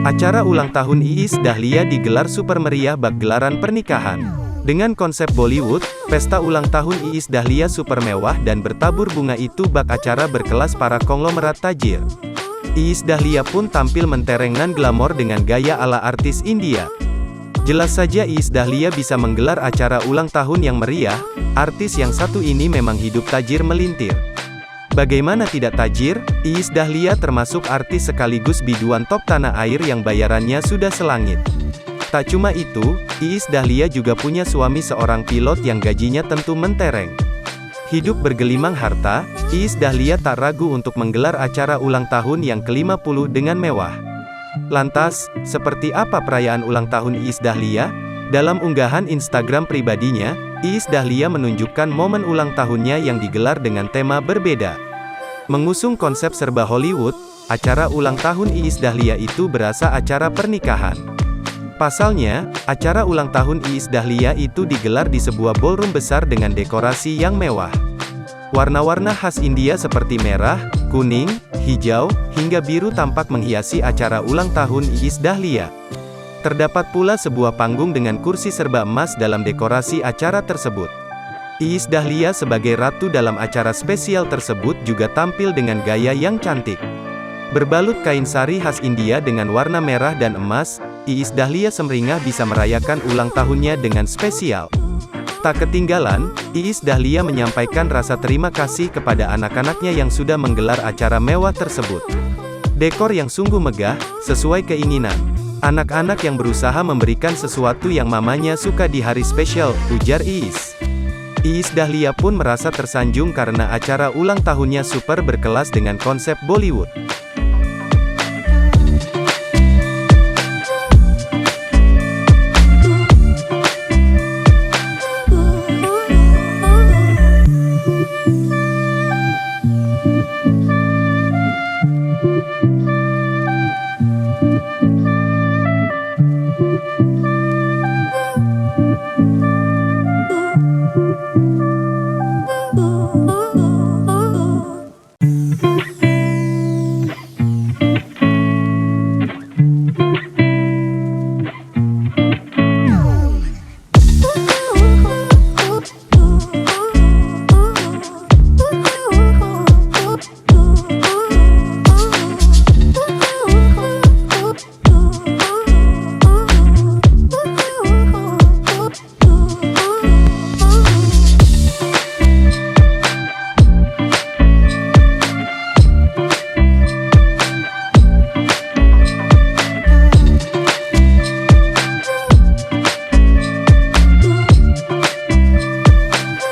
Acara ulang tahun Iis Dahlia digelar super meriah bak gelaran pernikahan. Dengan konsep Bollywood, pesta ulang tahun Iis Dahlia super mewah dan bertabur bunga itu bak acara berkelas para konglomerat tajir. Iis Dahlia pun tampil mentereng nan glamor dengan gaya ala artis India. Jelas saja Iis Dahlia bisa menggelar acara ulang tahun yang meriah, artis yang satu ini memang hidup tajir melintir. Bagaimana tidak tajir, Iis Dahlia termasuk artis sekaligus biduan top tanah air yang bayarannya sudah selangit. Tak cuma itu, Iis Dahlia juga punya suami seorang pilot yang gajinya tentu mentereng. Hidup bergelimang harta, Iis Dahlia tak ragu untuk menggelar acara ulang tahun yang ke-50 dengan mewah. Lantas, seperti apa perayaan ulang tahun Iis Dahlia? Dalam unggahan Instagram pribadinya, Iis Dahlia menunjukkan momen ulang tahunnya yang digelar dengan tema berbeda. Mengusung konsep serba Hollywood, acara ulang tahun Iis Dahlia itu berasa acara pernikahan. Pasalnya, acara ulang tahun Iis Dahlia itu digelar di sebuah ballroom besar dengan dekorasi yang mewah. Warna-warna khas India seperti merah, kuning, hijau, hingga biru tampak menghiasi acara ulang tahun Iis Dahlia. Terdapat pula sebuah panggung dengan kursi serba emas dalam dekorasi acara tersebut. Iis Dahlia sebagai ratu dalam acara spesial tersebut juga tampil dengan gaya yang cantik. Berbalut kain sari khas India dengan warna merah dan emas, Iis Dahlia semringah bisa merayakan ulang tahunnya dengan spesial. Tak ketinggalan, Iis Dahlia menyampaikan rasa terima kasih kepada anak-anaknya yang sudah menggelar acara mewah tersebut. Dekor yang sungguh megah, sesuai keinginan anak-anak yang berusaha memberikan sesuatu yang mamanya suka di hari spesial, ujar Iis. Iis Dahlia pun merasa tersanjung karena acara ulang tahunnya super berkelas dengan konsep Bollywood.